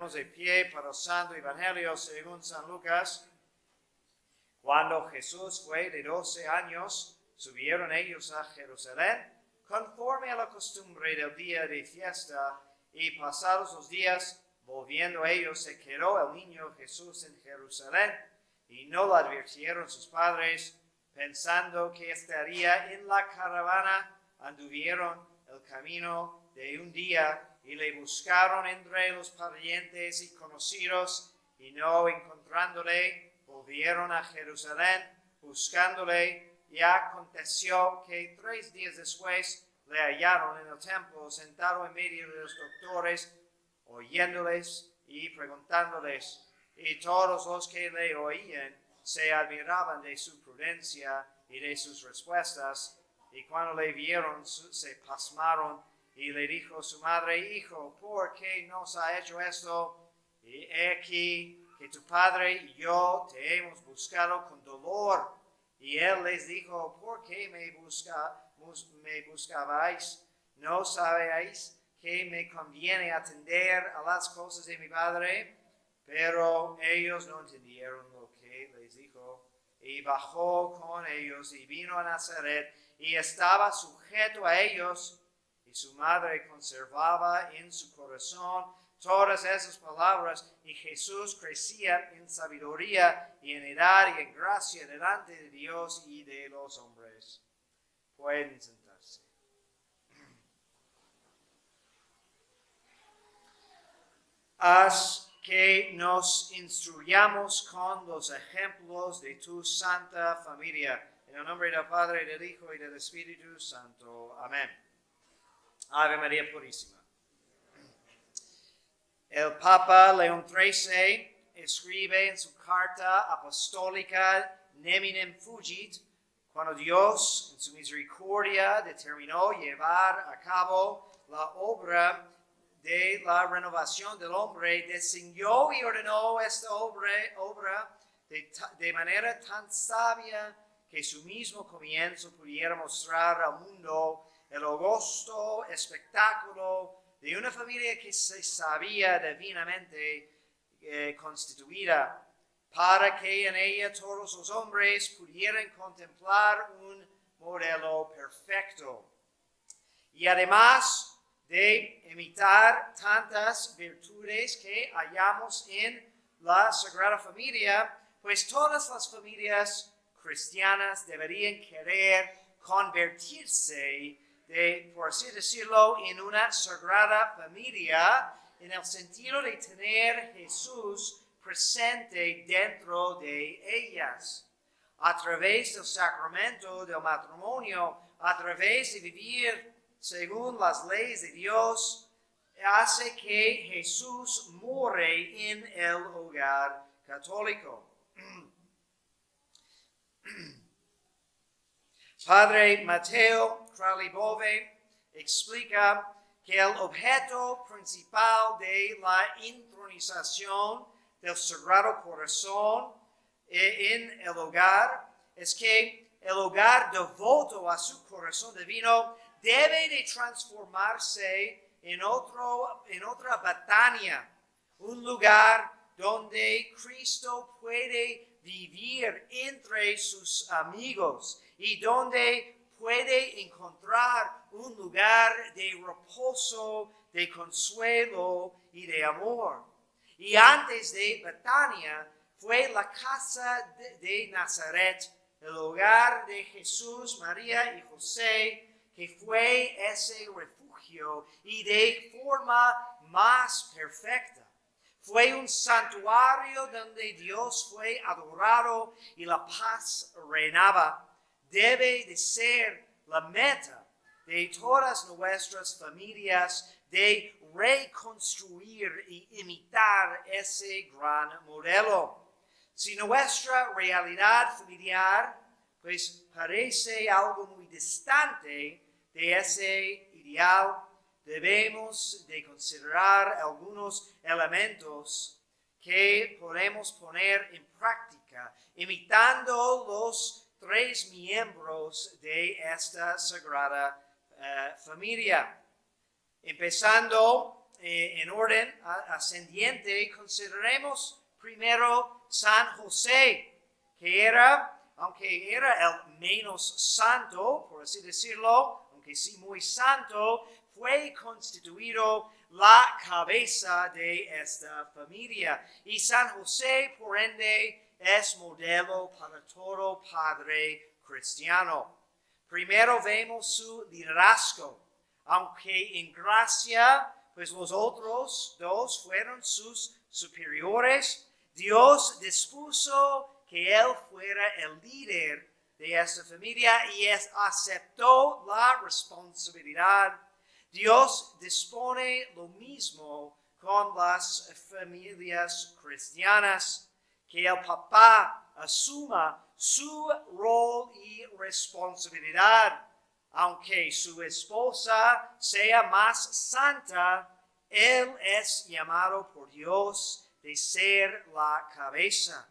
ponemos de pie para el Santo Evangelio según San Lucas. Cuando Jesús fue de 12 años, subieron ellos a Jerusalén, conforme a la costumbre del día de fiesta, y pasados los días, volviendo ellos, se quedó el niño Jesús en Jerusalén, y no lo advirtieron sus padres, pensando que estaría en la caravana. Anduvieron el camino de un día, y le buscaron entre los parientes y conocidos, y no encontrándole, volvieron a Jerusalén, buscándole, y aconteció que 3 días después le hallaron en el templo, sentado en medio de los doctores, oyéndoles y preguntándoles. Y todos los que le oían se admiraban de su prudencia y de sus respuestas. Y cuando le vieron, se pasmaron. Y le dijo su madre: Hijo, ¿por qué nos ha hecho esto? Y he aquí que tu padre y yo te hemos buscado con dolor. Y él les dijo: ¿Por qué me buscabais? ¿No sabéis que me conviene atender a las cosas de mi padre? Pero ellos no entendieron lo que les dijo. Y bajó con ellos y vino a Nazaret, y estaba sujeto a ellos. Y su madre conservaba en su corazón todas esas palabras, y Jesús crecía en sabiduría y en edad y en gracia delante de Dios y de los hombres. Pueden sentarse. Haz que nos instruyamos con los ejemplos de tu santa familia. En el nombre del Padre, del Hijo y del Espíritu Santo. Amén. Ave María Purísima. El Papa León XIII escribe en su carta apostólica Neminem Fugit, cuando Dios, en su misericordia, determinó llevar a cabo la obra de la renovación del hombre, diseñó y ordenó esta obra de manera tan sabia que su mismo comienzo pudiera mostrar al mundo el augusto espectáculo de una familia que se sabía divinamente constituida, para que en ella todos los hombres pudieran contemplar un modelo perfecto. Y además de imitar tantas virtudes que hallamos en la Sagrada Familia, pues todas las familias cristianas deberían querer convertirse, por así decirlo, en una Sagrada Familia, en el sentido de tener Jesús presente dentro de ellas. A través del sacramento del matrimonio, a través de vivir según las leyes de Dios, hace que Jesús more en el hogar católico. Padre Mateo Kralibove explica que el objeto principal de la intronización del Sagrado Corazón en el hogar es que el hogar devoto a su corazón divino debe de transformarse en otra Betania, un lugar donde Cristo puede vivir entre sus amigos y donde puede encontrar un lugar de reposo, de consuelo y de amor. Y antes de Betania fue la casa de Nazaret, el hogar de Jesús, María y José, que fue ese refugio y de forma más perfecta. Fue un santuario donde Dios fue adorado y la paz reinaba. Debe de ser la meta de todas nuestras familias de reconstruir y imitar ese gran modelo. Si nuestra realidad familiar pues parece algo muy distante de ese ideal, debemos de considerar algunos elementos que podemos poner en práctica, imitando los 3 miembros de esta Sagrada Familia. Empezando en orden ascendiente, consideremos primero San José, que aunque era el menos santo, por así decirlo, aunque sí muy santo, fue constituido la cabeza de esta familia. Y San José, por ende, es modelo para todo padre cristiano. Primero vemos su liderazgo, aunque en gracia, pues los otros dos fueron sus superiores. Dios dispuso que él fuera el líder de esta familia y aceptó la responsabilidad. Dios dispone lo mismo con las familias cristianas, que el papá asuma su rol y responsabilidad. Aunque su esposa sea más santa, él es llamado por Dios de ser la cabeza.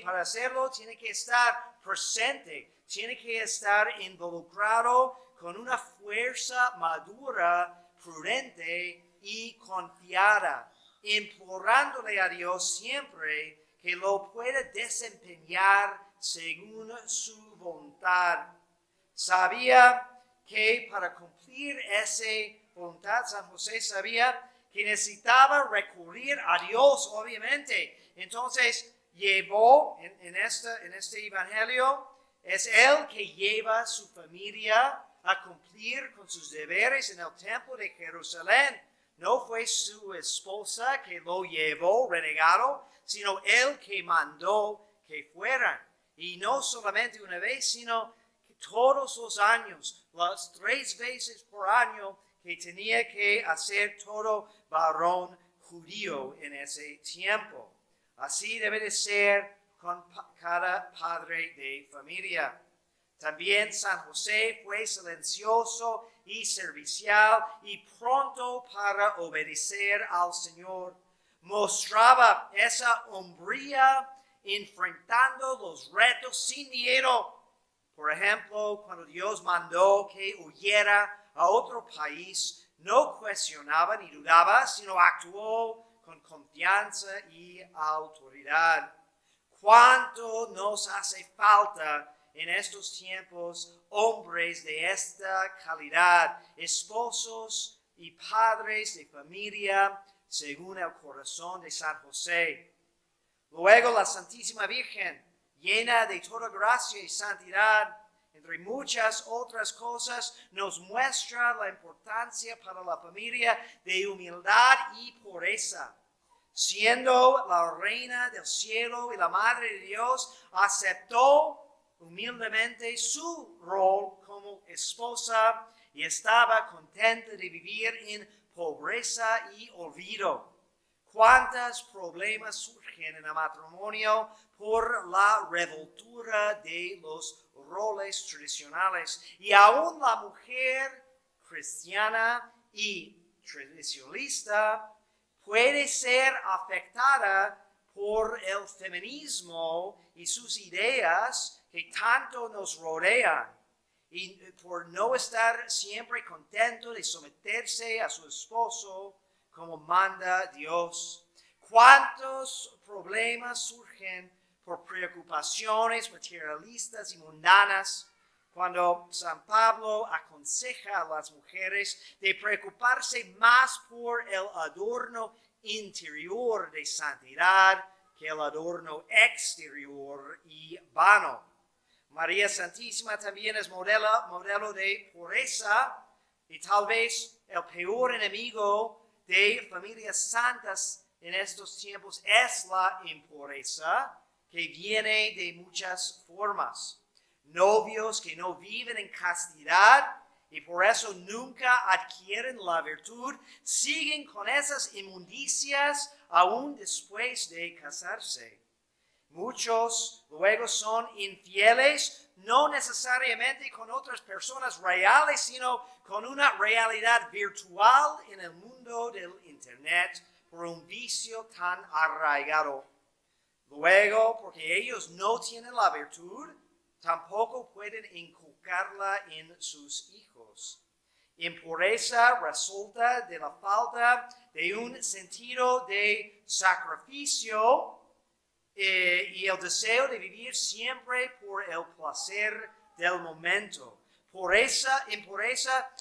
Para hacerlo, tiene que estar presente, tiene que estar involucrado con una fuerza madura, prudente y confiada, implorándole a Dios siempre que lo pueda desempeñar según su voluntad. Sabía que para cumplir esa voluntad, San José sabía que necesitaba recurrir a Dios, obviamente. Entonces, llevó en este evangelio, es él que lleva a su familia a cumplir con sus deberes en el templo de Jerusalén. No fue su esposa que lo llevó renegado, sino él que mandó que fueran. Y no solamente una vez, sino que todos los años, las 3 veces por año que tenía que hacer todo varón judío en ese tiempo. Así debe de ser con cada padre de familia. También San José fue silencioso y servicial y pronto para obedecer al Señor. Mostraba esa hombría enfrentando los retos sin miedo. Por ejemplo, cuando Dios mandó que huyera a otro país, no cuestionaba ni dudaba, sino actuó con confianza y autoridad. ¿Cuánto nos hace falta en estos tiempos hombres de esta calidad, esposos y padres de familia según el corazón de San José? Luego la Santísima Virgen, llena de toda gracia y santidad, entre muchas otras cosas, nos muestra la importancia para la familia de humildad y pureza. Siendo la reina del cielo y la madre de Dios, aceptó humildemente su rol como esposa y estaba contenta de vivir en pobreza y olvido. ¿Cuántos problemas surgen en el matrimonio por la revoltura de los roles tradicionales? Y aún la mujer cristiana y tradicionalista puede ser afectada por el feminismo y sus ideas que tanto nos rodean, y por no estar siempre contento de someterse a su esposo como manda Dios. ¿Cuántos problemas surgen por preocupaciones materialistas y mundanas? Cuando San Pablo aconseja a las mujeres de preocuparse más por el adorno interior de santidad que el adorno exterior y vano. María Santísima también es modelo de pureza, y tal vez el peor enemigo de familias santas en estos tiempos es la impureza, que viene de muchas formas. Novios que no viven en castidad y por eso nunca adquieren la virtud, siguen con esas inmundicias aún después de casarse. Muchos luego son infieles, no necesariamente con otras personas reales, sino con una realidad virtual en el mundo del Internet por un vicio tan arraigado. Luego, porque ellos no tienen la virtud, tampoco pueden inculcarla en sus hijos. Impureza resulta de la falta de un sentido de sacrificio y el deseo de vivir siempre por el placer del momento. Impureza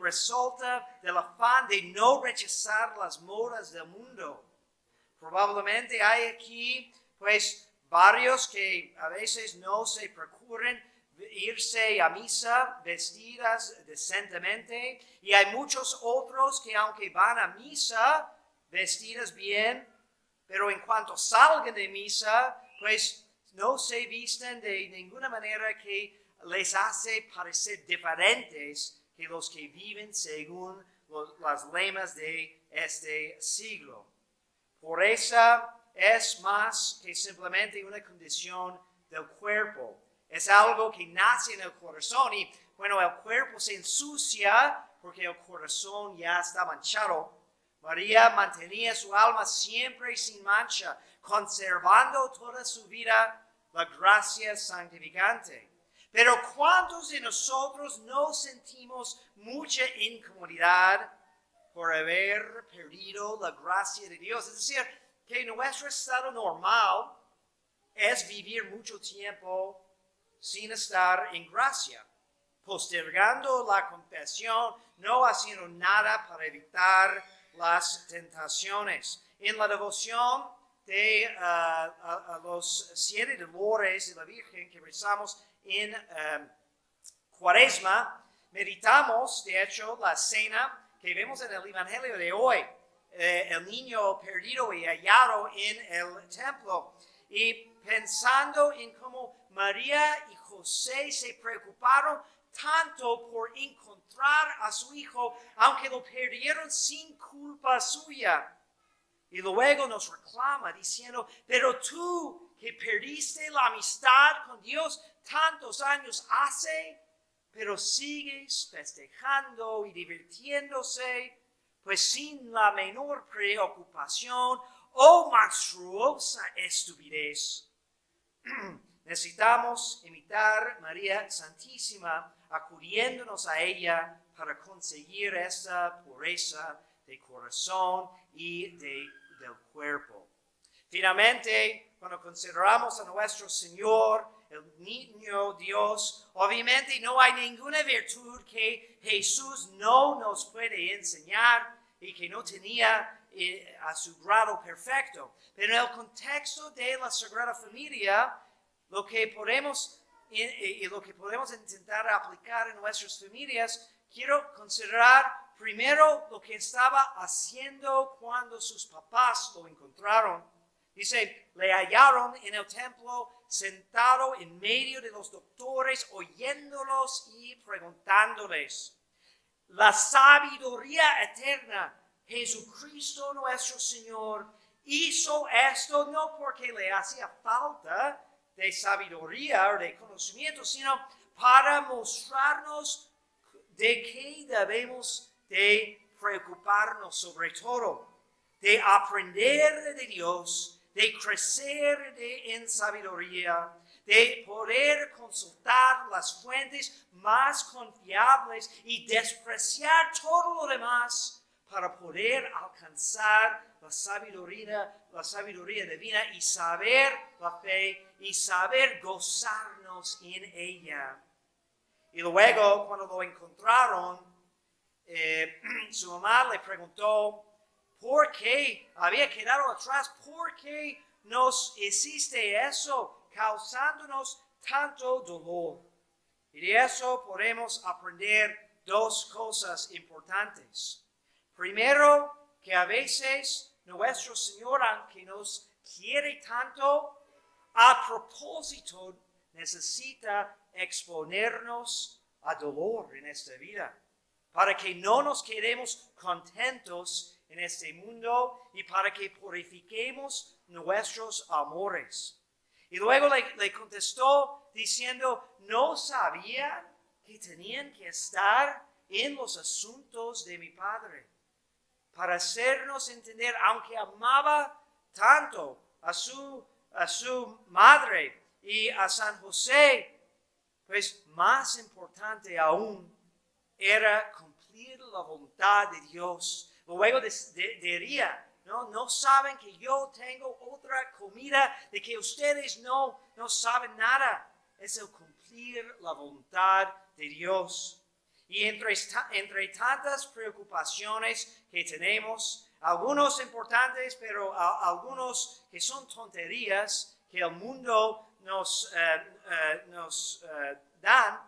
resulta del afán de no rechazar las modas del mundo. Probablemente hay aquí, pues, varios que a veces no se procuran irse a misa vestidas decentemente, y hay muchos otros que aunque van a misa vestidas bien, pero en cuanto salgan de misa, pues no se visten de ninguna manera que les hace parecer diferentes que los que viven según las lemas de este siglo. Pureza es más que simplemente una condición del cuerpo. Es algo que nace en el corazón y bueno, el cuerpo se ensucia porque el corazón ya está manchado. María mantenía su alma siempre sin mancha, conservando toda su vida la gracia santificante. Pero ¿cuántos de nosotros no sentimos mucha incomodidad por haber perdido la gracia de Dios? Es decir, que nuestro estado normal es vivir mucho tiempo sin estar en gracia, postergando la confesión, no haciendo nada para evitar las tentaciones. En la devoción de a los 7 dolores de la Virgen que rezamos en Cuaresma, meditamos, de hecho, la cena que vemos en el Evangelio de hoy, el niño perdido y hallado en el templo. Y pensando en cómo María y José se preocuparon tanto por encontrar a su hijo, aunque lo perdieron sin culpa suya. Y luego nos reclama diciendo, pero tú que perdiste la amistad con Dios tantos años hace, pero sigues festejando y divirtiéndose, pues sin la menor preocupación o monstruosa estupidez. Necesitamos imitar a María Santísima, acudiéndonos a ella para conseguir esta pureza de corazón y del cuerpo. Finalmente, cuando consideramos a nuestro Señor, el niño Dios, obviamente no hay ninguna virtud que Jesús no nos puede enseñar y que no tenía a su grado perfecto. Pero en el contexto de la Sagrada Familia, lo que podemos intentar aplicar en nuestras familias, quiero considerar primero lo que estaba haciendo cuando sus papás lo encontraron. Dice, le hallaron en el templo sentado en medio de los doctores, oyéndolos y preguntándoles. La sabiduría eterna, Jesucristo nuestro Señor, hizo esto no porque le hacía falta de sabiduría o de conocimiento, sino para mostrarnos de qué debemos de preocuparnos sobre todo, de aprender de Dios, de crecer en sabiduría, de poder consultar las fuentes más confiables y despreciar todo lo demás para poder alcanzar la sabiduría divina y saber la fe y saber gozarnos en ella. Y luego, cuando lo encontraron, su mamá le preguntó, ¿por qué había quedado atrás? ¿Por qué nos hiciste eso, causándonos tanto dolor? Y de eso podemos aprender dos cosas importantes. Primero, que a veces nuestro Señor, aunque nos quiere tanto, a propósito necesita exponernos a dolor en esta vida, para que no nos quedemos contentos en este mundo y para que purifiquemos nuestros amores. Y luego le contestó diciendo, ¿no sabían que tenían que estar en los asuntos de mi Padre? Para hacernos entender, aunque amaba tanto a su madre y a San José, pues más importante aún era cumplir cumplir la voluntad de Dios. Luego diría, no saben que yo tengo otra comida de que ustedes no saben nada. Es el cumplir la voluntad de Dios. Y entre tantas preocupaciones que tenemos, algunos importantes, pero algunos que son tonterías que el mundo nos dan,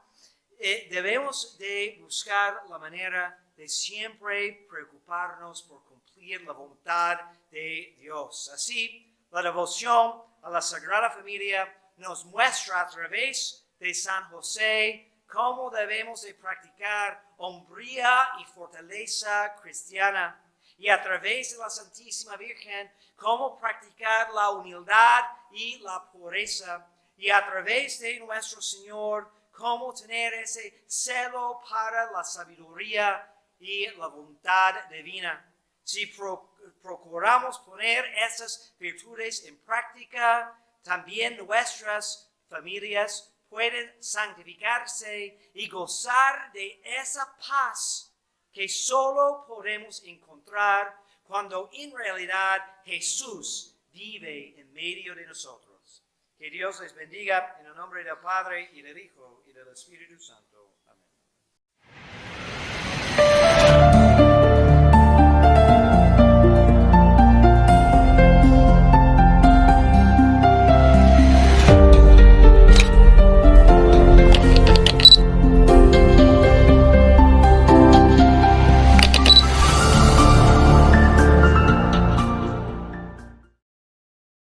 debemos de buscar la manera de siempre preocuparnos por cumplir la voluntad de Dios. Así, la devoción a la Sagrada Familia nos muestra a través de San José cómo debemos de practicar hombría y fortaleza cristiana, y a través de la Santísima Virgen cómo practicar la humildad y la pureza, y a través de nuestro Señor cómo tener ese celo para la sabiduría y la voluntad divina. Si procuramos poner esas virtudes en práctica, también nuestras familias pueden santificarse y gozar de esa paz que solo podemos encontrar cuando en realidad Jesús vive en medio de nosotros. Que Dios les bendiga en el nombre del Padre y del Hijo y del Espíritu Santo.